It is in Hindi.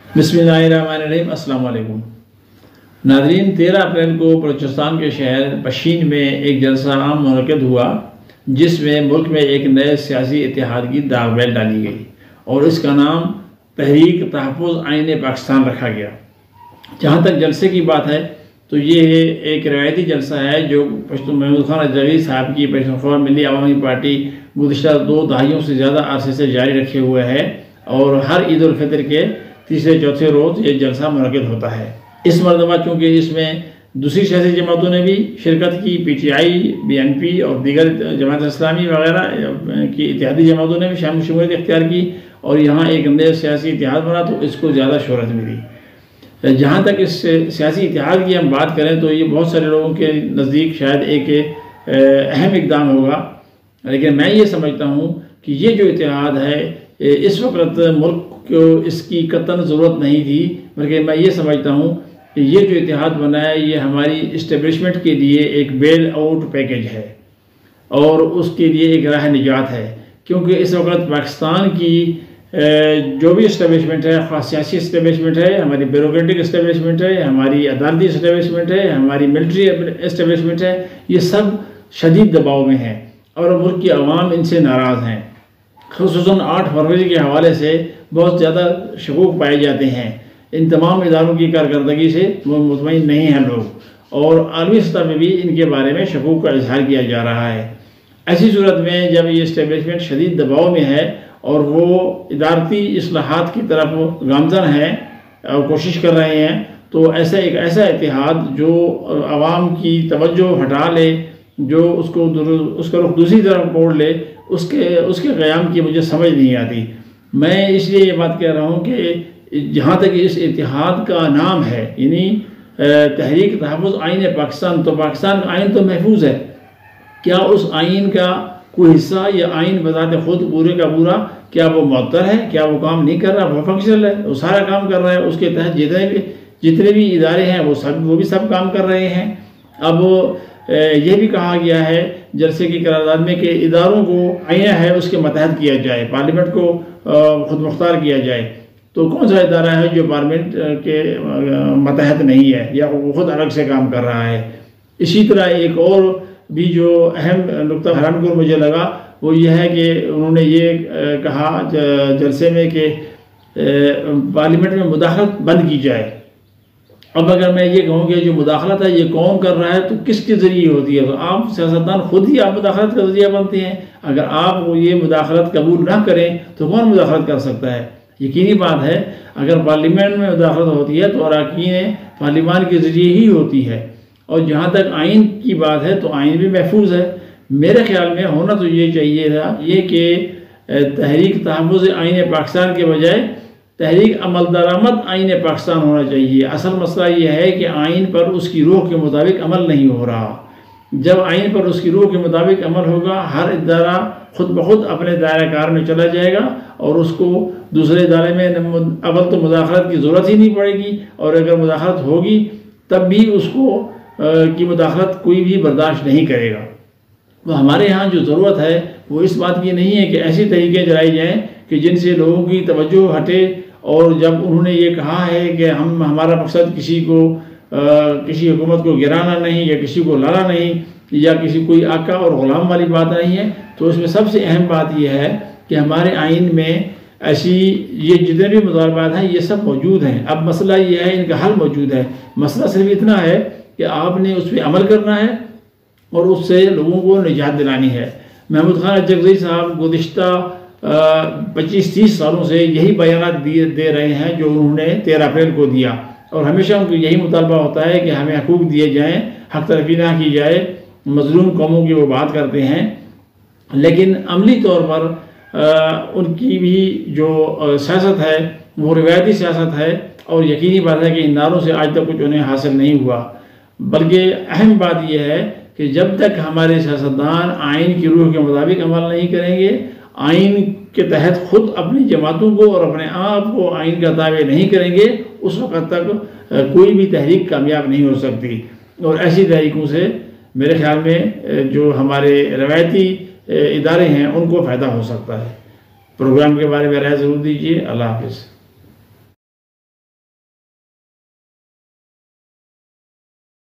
बिस्मिल्लाहिर्रहमानिर्रहीम। अस्सलाम वालेकुम नाज़रीन, 13 अप्रैल को बलूचिस्तान के शहर पशीन में एक जलसा आम मुनक़िद हुआ जिसमें मुल्क में एक नए सियासी इत्तेहाद की दागबैल डाली गई और इसका नाम तहरीक तहफ़्फ़ुज़ आइन पाकिस्तान रखा गया। जहाँ तक जलसे की बात है तो ये एक रवायती जलसा है जो महमूद खान अजहरी साहब की पश्तूनख्वा मिली अवामी पार्टी गुज़िश्ता 2 दहाइयों से ज़्यादा अरसे से जारी रखे हुए है और हर ईद उल फितर के तीसरे चौथे रोज़ ये जलसा मुनक़िद होता है। इस मरतबा चूँकि इसमें दूसरी सियासी जमातों ने भी शिरकत की, PTI, BNP और दीगर जमात इस्लामी वगैरह की इत्तेहादी जमातों ने भी शमूलियत इख्तियार की और यहाँ एक नया सियासी इत्तेहाद बना तो इसको ज़्यादा शोहरत मिली। जहाँ तक इस सियासी इत्तेहाद की हम बात करें तो ये बहुत सारे लोगों के नज़दीक शायद एक अहम इक़दाम होगा, लेकिन मैं ये समझता हूँ कि ये जो इत्तेहाद है इस वक्त मुल्क को इसकी कतन ज़रूरत नहीं थी, बल्कि मैं ये समझता हूँ कि ये जो इत्तेहाद बना है ये हमारी इस्टेब्लिशमेंट के लिए एक बेल आउट पैकेज है और उसके लिए एक राह निजात है। क्योंकि इस वक्त पाकिस्तान की जो भी इस्टेब्लिशमेंट है, ख़ास सियासी इस्टेब्लिशमेंट है, हमारी ब्यूरोक्रेटिक इस्टेब्लिशमेंट है, हमारी अदालती इस्टेब्लिशमेंट है, हमारी मिलिट्री इस्टेब्लिशमेंट है, ये सब शदीद दबाव में है और मुल्क की अवाम इनसे नाराज़ हैं। ख़ुसूसन 8 फरवरी के हवाले से बहुत ज़्यादा शकूक पाए जाते हैं। इन तमाम इदारों की कारकर्दगी से मुतमईन नहीं हैं लोग और आलमी सतह पर भी इनके बारे में शकूक का इजहार किया जा रहा है। ऐसी सूरत में जब ये इस्टेब्लिशमेंट शदीद दबाव में है और वो इदारती इस्लाहात की तरफ गामज़न है और कोशिश कर रहे हैं, तो ऐसा इत्तेहाद जो आवाम की तवज्जो हटा ले, जो उसका रुख दूसरी तरफ मोड़ ले, उसके क़याम की मुझे समझ नहीं आती। मैं इसलिए ये बात कह रहा हूँ कि जहाँ तक इस इत्तेहाद का नाम है यानी तहरीक तहफ़्फ़ुज़ आइन पाकिस्तान, तो पाकिस्तान का आइन तो महफूज है। क्या उस आइन का कोई हिस्सा या आइन बज़ात खुद पूरे का पूरा क्या वो मुअत्तल है, क्या वो काम नहीं कर रहा, वो फंक्शनल है, वो सारा काम कर रहा है। उसके तहत जितने भी इदारे हैं वो भी सब काम कर रहे हैं। अब ये भी कहा गया है जलसे की करारदाद में कि इदारों को आईना है उसके मतहत किया जाए, पार्लियामेंट को खुद मुख्तार किया जाए। तो कौन सा इदारा है जो पार्लियामेंट के मतहत नहीं है या वो खुद अलग से काम कर रहा है। इसी तरह एक और भी जो अहम नुक्ता हैरानकुन मुझे लगा वो ये है कि उन्होंने ये कहा जलसे में कि पार्लियामेंट में मुदाखलत बंद की जाए। अब अगर मैं ये कहूँ कि जो मुदाखलत है ये कौन कर रहा है तो किसके ज़रिए होती है, तो आप सियासतदान खुद ही आप मुदाखलत का ज़रिया बनते हैं। अगर आप ये मुदाखलत कबूल ना करें तो कौन मुदाखलत कर सकता है। यकीनी बात है अगर पार्लियामेंट में मुदाखलत होती है तो अरकान पार्लियामान के ज़रिए ही होती है। और जहाँ तक आइन की बात है तो आइन भी महफूज है। मेरे ख्याल में होना तो ये चाहिए था ये कि तहरीक तहफ़्फ़ुज़ आइन पाकिस्तान के बजाय तहरीक अमल दरामद आइन पाकिस्तान होना चाहिए। असल मसला ये है कि आइन पर उसकी रूह के मुताबिक अमल नहीं हो रहा। जब आइन पर उसकी रूह के मुताबिक अमल होगा हर इदारा खुद ब खुद अपने दायरा कार में चला जाएगा और उसको दूसरे इदारे में अव्वल तो मुदाखलत की ज़रूरत ही नहीं पड़ेगी और अगर मुदाखलत होगी तब भी उसको की मुदाखलत कोई भी बर्दाश्त नहीं करेगा। तो हमारे यहाँ जो ज़रूरत है वो इस बात की नहीं है कि ऐसी तरीके चलाई जाएँ कि जिनसे लोगों की तवज्जो हटे। और जब उन्होंने ये कहा है कि हमारा मकसद किसी हुकूमत को गिराना नहीं या किसी को लाना नहीं या किसी कोई आका और ग़ुलाम वाली बात नहीं है, तो इसमें सबसे अहम बात यह है कि हमारे आइन में ऐसी ये जितने भी मुतालबात हैं ये सब मौजूद हैं। अब मसला ये है इनका हल मौजूद है। मसला सिर्फ इतना है कि आपने उस पर अमल करना है और उससे लोगों को निजात दिलानी है। महमूद खान अजहरी साहब गुज़िश्ता 25-30 सालों से यही बयानात दे रहे हैं जो उन्होंने 13 अप्रैल को दिया और हमेशा उनको यही मुतालबा होता है कि हमें हकूक़ दिए जाएँ, हक तरफ़ी ना की जाए, मज़लूम कौमों की वो बात करते हैं। लेकिन अमली तौर पर उनकी भी जो सियासत है वो रिवायती सियासत है और यकीनी बात है कि इन नारों से आज तक कुछ उन्हें हासिल नहीं हुआ। बल्कि अहम बात यह है कि जब तक हमारे सियासतदान आइन की रूह के मुताबिक अमल नहीं करेंगे, आइन के तहत खुद अपनी जमातों को और अपने आप को आइन का ताबे नहीं करेंगे, उस वक़्त तक कोई भी तहरीक कामयाब नहीं हो सकती। और ऐसी तहरीकों से मेरे ख्याल में जो हमारे रवायती इदारे हैं उनको फ़ायदा हो सकता है। प्रोग्राम के बारे में राय ज़रूर दीजिए। अल्लाह हाफ़िज़।